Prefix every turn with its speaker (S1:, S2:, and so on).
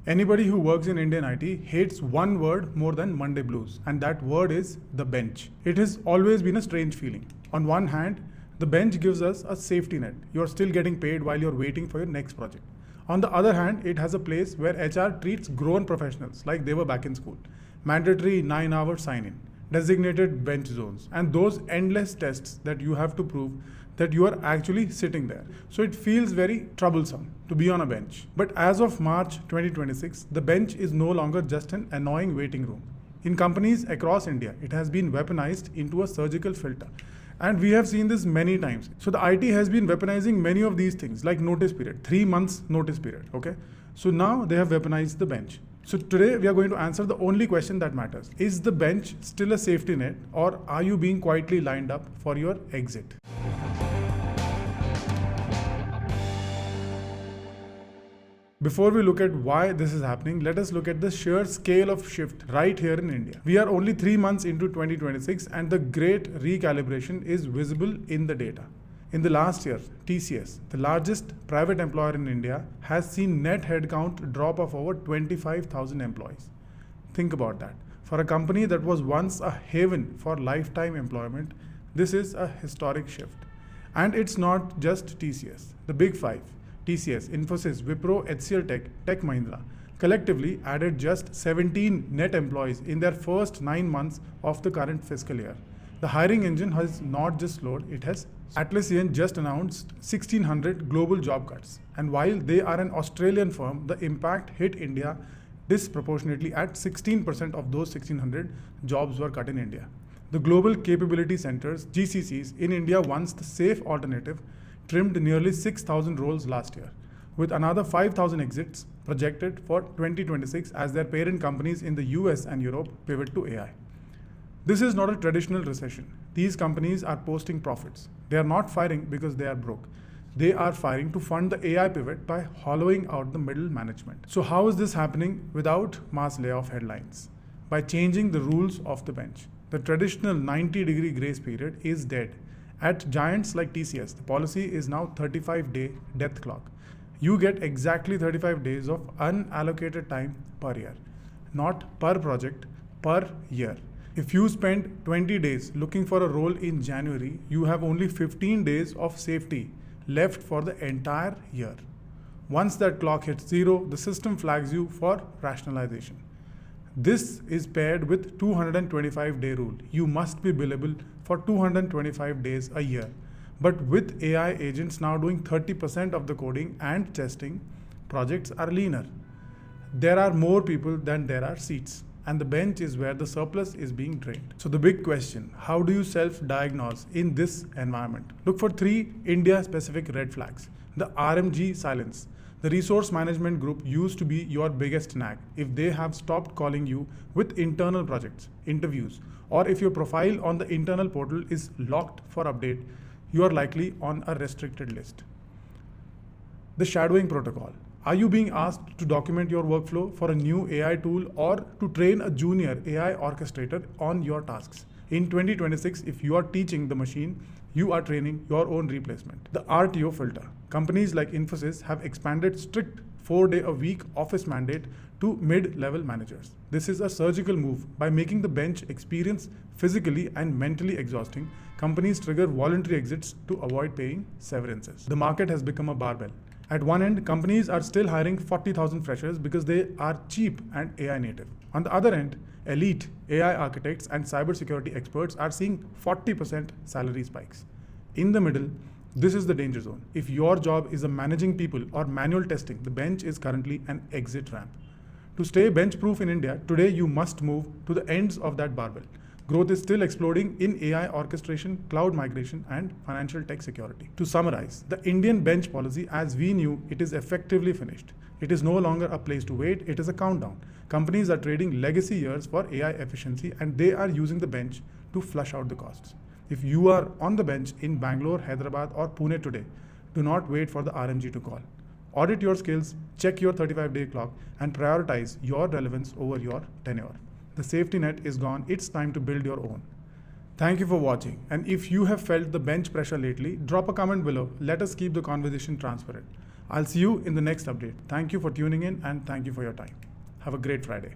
S1: Anybody who works in Indian IT hates one word more than Monday blues, and that word is the bench. It has always been a strange feeling. On one hand, the bench gives us a safety net. You're still getting paid while you're waiting for your next project. On the other hand, it has a place where HR treats grown professionals like they were back in school. Mandatory 9-hour sign-in, designated bench zones, and those endless tests that you have to prove that you are actually sitting there. So it feels very troublesome to be on a bench. But as of March 2026, the bench is no longer just an annoying waiting room. In companies across India, it has been weaponized into a surgical filter. And we have seen this many times. So the IT has been weaponizing many of these things, like notice period, 3 months notice period, okay? So now they have weaponized the bench. So today we are going to answer the only question that matters. Is the bench still a safety net, or are you being quietly lined up for your exit? Before we look at why this is happening, let us look at the sheer scale of shift right here in India. We are only 3 months into 2026 and the great recalibration is visible in the data. In the last year, TCS, the largest private employer in India, has seen net headcount drop of over 25,000 employees. Think about that. For a company that was once a haven for lifetime employment, this is a historic shift. And it's not just TCS. The big five, TCS, Infosys, Wipro, HCL Tech Mahindra, collectively added just 17 net employees in their first 9 months of the current fiscal year. The hiring engine has not just slowed, it has. Atlassian just announced 1,600 global job cuts. And while they are an Australian firm, the impact hit India disproportionately at 16% of those 1,600 jobs were cut in India. The Global Capability Centers, GCCs, in India, once the safe alternative, trimmed nearly 6,000 roles last year, with another 5,000 exits projected for 2026 as their parent companies in the US and Europe pivot to AI. This is not a traditional recession. These companies are posting profits. They are not firing because they are broke. They are firing to fund the AI pivot by hollowing out the middle management. So how is this happening without mass layoff headlines? By changing the rules of the bench. The traditional 90-degree grace period is dead. At giants like TCS, the policy is now 35-day death clock. You get exactly 35 days of unallocated time per year, not per project, per year. If you spend 20 days looking for a role in January, you have only 15 days of safety left for the entire year. Once that clock hits zero, the system flags you for rationalization. This is paired with 225-day rule. You must be billable for 225 days a year. But with AI agents now doing 30% of the coding and testing, projects are leaner. There are more people than there are seats, and the bench is where the surplus is being drained. So the big question, how do you self-diagnose in this environment? Look for 3 India-specific red flags. The RMG silence. The resource management group used to be your biggest nag. If they have stopped calling you with internal projects, interviews, or if your profile on the internal portal is locked for update, you are likely on a restricted list. The shadowing protocol. Are you being asked to document your workflow for a new AI tool or to train a junior AI orchestrator on your tasks? In 2026, if you are teaching the machine, you are training your own replacement. The RTO filter. Companies like Infosys have expanded strict 4-day-a-week office mandate to mid-level managers. This is a surgical move. By making the bench experience physically and mentally exhausting, companies trigger voluntary exits to avoid paying severances. The market has become a barbell. At one end, companies are still hiring 40,000 freshers because they are cheap and AI native. On the other end, elite AI architects and cybersecurity experts are seeing 40% salary spikes. In the middle, this is the danger zone. If your job is managing people or manual testing, the bench is currently an exit ramp. To stay bench-proof in India, today you must move to the ends of that barbell. Growth is still exploding in AI orchestration, cloud migration, and financial tech security. To summarize, the Indian bench policy as we knew it is effectively finished. It is no longer a place to wait, it is a countdown. Companies are trading legacy years for AI efficiency and they are using the bench to flush out the costs. If you are on the bench in Bangalore, Hyderabad, or Pune today, do not wait for the RMG to call. Audit your skills, check your 35-day clock, and prioritize your relevance over your tenure. The safety net is gone, it's time to build your own. Thank you for watching, and if you have felt the bench pressure lately, drop a comment below. Let us keep the conversation transparent. I'll see you in the next update. Thank you for tuning in and thank you for your time. Have a great Friday.